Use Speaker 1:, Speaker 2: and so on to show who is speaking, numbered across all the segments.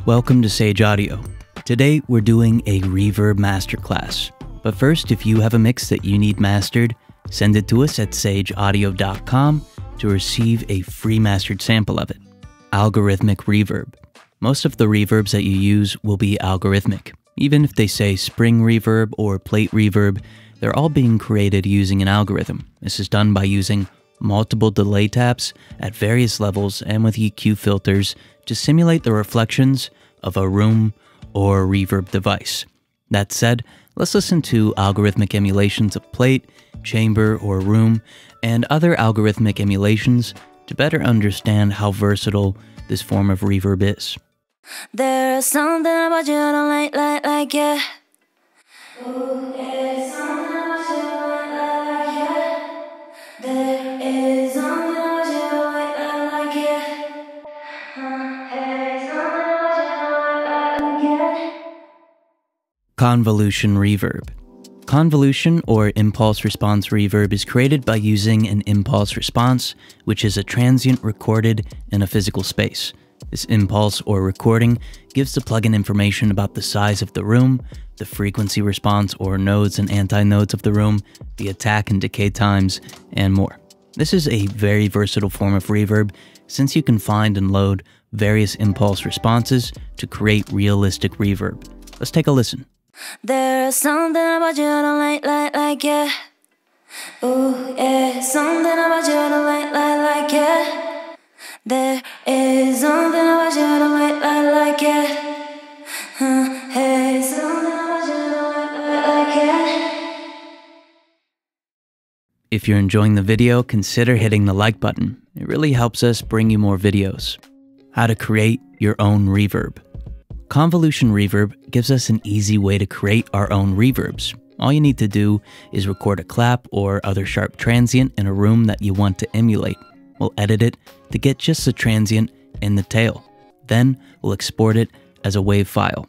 Speaker 1: Welcome to Sage Audio. Today we're doing a Reverb Masterclass. But first, if you have a mix that you need mastered, send it to us at sageaudio.com to receive a free mastered sample of it. Algorithmic reverb. Most of the reverbs that you use will be algorithmic. Even if they say spring reverb or plate reverb, they're all being created using an algorithm. This is done by using multiple delay taps at various levels and with EQ filters to simulate the reflections of a room or reverb device. That said, let's listen to algorithmic emulations of plate, chamber, or room, and other algorithmic emulations to better understand how versatile this form of reverb is.
Speaker 2: There's something about you I don't like, yeah. Ooh, there's something about you I don't like, yeah. There is something about you I like, yeah. Hey, something about you I like, yeah.
Speaker 1: Convolution reverb. Convolution or impulse response reverb is created by using an impulse response, which is a transient recorded in a physical space. This impulse or recording gives the plugin information about the size of the room, the frequency response or nodes and antinodes of the room, the attack and decay times, and more. This is a very versatile form of reverb since you can find and load various impulse responses to create realistic reverb. Let's take a listen.
Speaker 2: There's something about you I don't like, yeah. Ooh, yeah, something about you I don't like, yeah. There is something about you I don't like, yeah. Hey, something about you I don't like, yeah.
Speaker 1: If you're enjoying the video, consider hitting the like button. It really helps us bring you more videos. How to create your own reverb. Convolution reverb gives us an easy way to create our own reverbs. All you need to do is record a clap or other sharp transient in a room that you want to emulate. We'll edit it to get just the transient and the tail. Then we'll export it as a WAV file.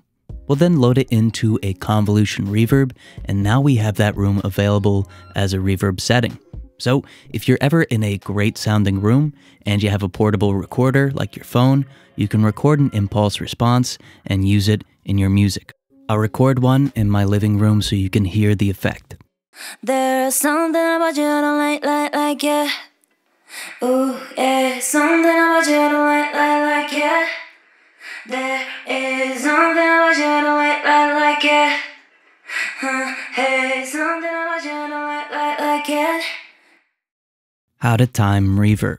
Speaker 1: We'll then load it into a convolution reverb, and now we have that room available as a reverb setting. So if you're ever in a great sounding room and you have a portable recorder like your phone, you can record an impulse response and use it in your music. I'll record one in my living room so you can hear the effect.
Speaker 2: There's something about you I don't like, yeah. Ooh, yeah, something about you I don't like, yeah. There is something about you I don't like, yeah. Hey, something about you I don't like, yeah.
Speaker 1: How to time reverb.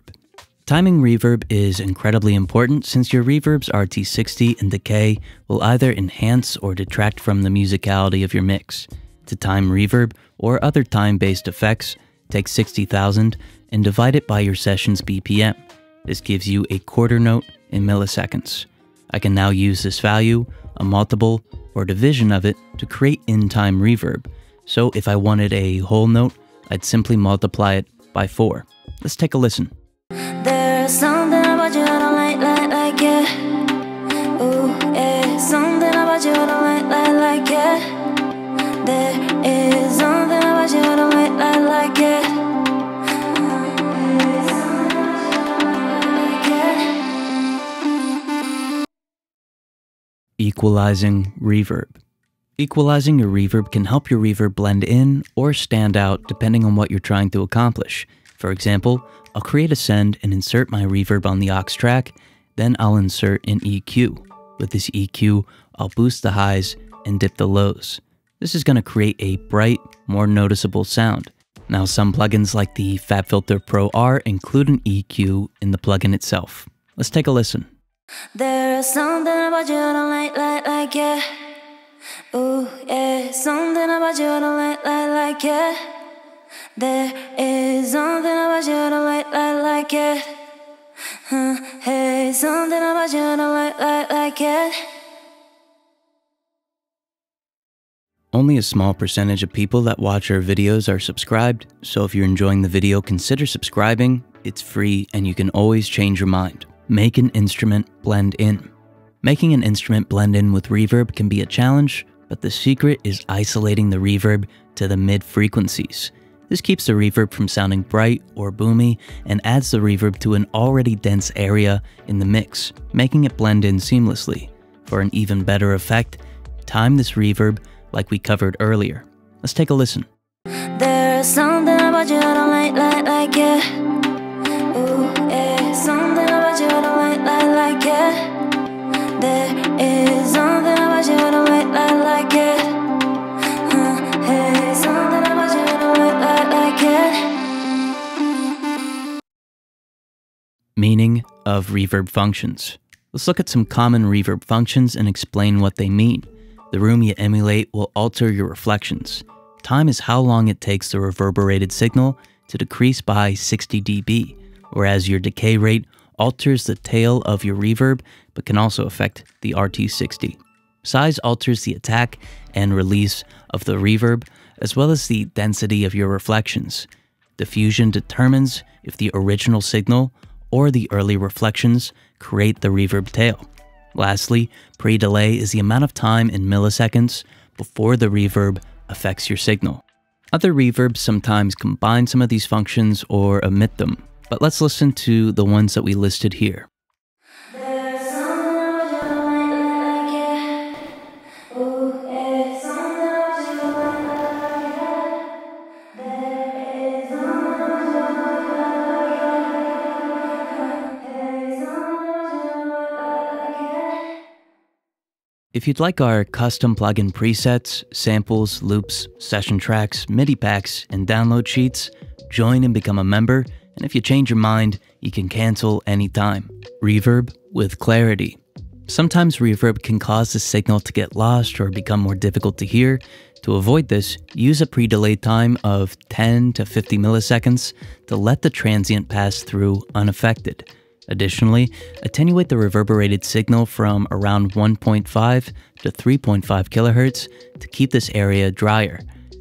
Speaker 1: Timing reverb is incredibly important since your reverb's RT60 and decay will either enhance or detract from the musicality of your mix. To time reverb or other time-based effects, take 60,000 and divide it by your session's BPM. This gives you a quarter note in milliseconds. I can now use this value, a multiple, or division of it to create in-time reverb. So if I wanted a whole note, I'd simply multiply it by 4. Let's take a listen.
Speaker 2: There's something about you I don't like, yeah. Ooh, yeah, something about you I don't like, yeah. There is something about you I don't like, yeah.
Speaker 1: Equalizing reverb. Equalizing your reverb can help your reverb blend in or stand out depending on what you're trying to accomplish. For example, I'll create a send and insert my reverb on the aux track, then I'll insert an EQ. With this EQ, I'll boost the highs and dip the lows. This is going to create a bright, more noticeable sound. Now, some plugins like the FabFilter Pro R include an EQ in the plugin itself. Let's take a listen.
Speaker 2: There's something about you I don't like, yeah. Ooh, yeah, something about you I don't like, yeah. There is something about you I don't like, yeah. Hey, something about you I don't like, yeah.
Speaker 1: Only a small percentage of people that watch our videos are subscribed, so if you're enjoying the video, consider subscribing. It's free and you can always change your mind. Make an instrument blend in. Making an instrument blend in with reverb can be a challenge, but the secret is isolating the reverb to the mid-frequencies. This keeps the reverb from sounding bright or boomy and adds the reverb to an already dense area in the mix, making it blend in seamlessly. For an even better effect, time this reverb like we covered earlier. Let's take a listen.
Speaker 2: There's something about you I don't like, yeah. Ooh, yeah. Something about you I don't like, yeah. There is something about you I don't like, yeah. Hey, something about you I don't like, yeah.
Speaker 1: Meaning of reverb functions. Let's look at some common reverb functions and explain what they mean. The room you emulate will alter your reflections. Time is how long it takes the reverberated signal to decrease by 60 dB, whereas your decay rate alters the tail of your reverb but can also affect the RT60. Size alters the attack and release of the reverb, as well as the density of your reflections. Diffusion determines if the original signal or the early reflections create the reverb tail. Lastly, pre-delay is the amount of time in milliseconds before the reverb affects your signal. Other reverbs sometimes combine some of these functions or omit them, but let's listen to the ones that we listed here. If you'd like our custom plugin presets, samples, loops, session tracks, MIDI packs, and download sheets, join and become a member, and if you change your mind, you can cancel anytime. Reverb with clarity. Sometimes reverb can cause the signal to get lost or become more difficult to hear. To avoid this, use a pre-delay time of 10 to 50 milliseconds to let the transient pass through unaffected. Additionally, attenuate the reverberated signal from around 1.5 to 3.5 kHz to keep this area drier.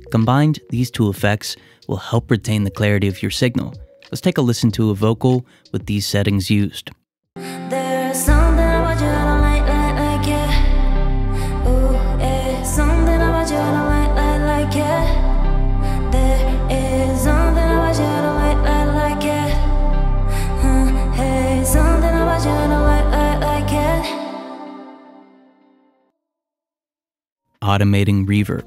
Speaker 1: Combined, these two effects will help retain the clarity of your signal. Let's take a listen to a vocal with these settings used.
Speaker 2: There's something about you I don't like, yeah. Ooh, yeah. Something about you I don't like, yeah. There is something about you I don't like, yeah. Hey, something about you I don't like, yeah.
Speaker 1: Automating reverb.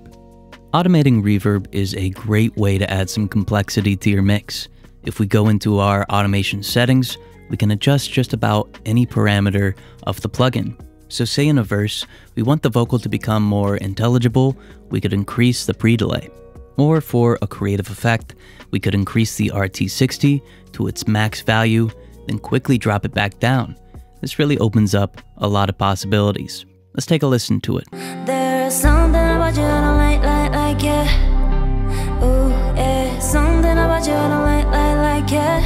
Speaker 1: Automating reverb is a great way to add some complexity to your mix. If we go into our automation settings, we can adjust just about any parameter of the plugin. So say in a verse, we want the vocal to become more intelligible, we could increase the pre-delay. Or for a creative effect, we could increase the RT60 to its max value, then quickly drop it back down. This really opens up a lot of possibilities. Let's take a listen to it.
Speaker 2: There's something about you I don't like, yeah. Ooh, yeah. Something about you I don't like, yeah.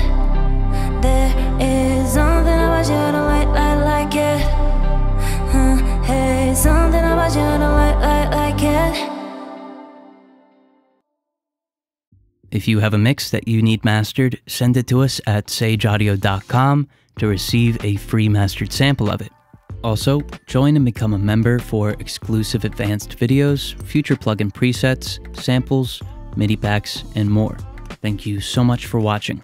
Speaker 2: There is something about you I don't like, yeah. Hey, something about you I don't like, yeah.
Speaker 1: If you have a mix that you need mastered, send it to us at sageaudio.com to receive a free mastered sample of it. Also, join and become a member for exclusive advanced videos, future plugin presets, samples, MIDI packs, and more. Thank you so much for watching.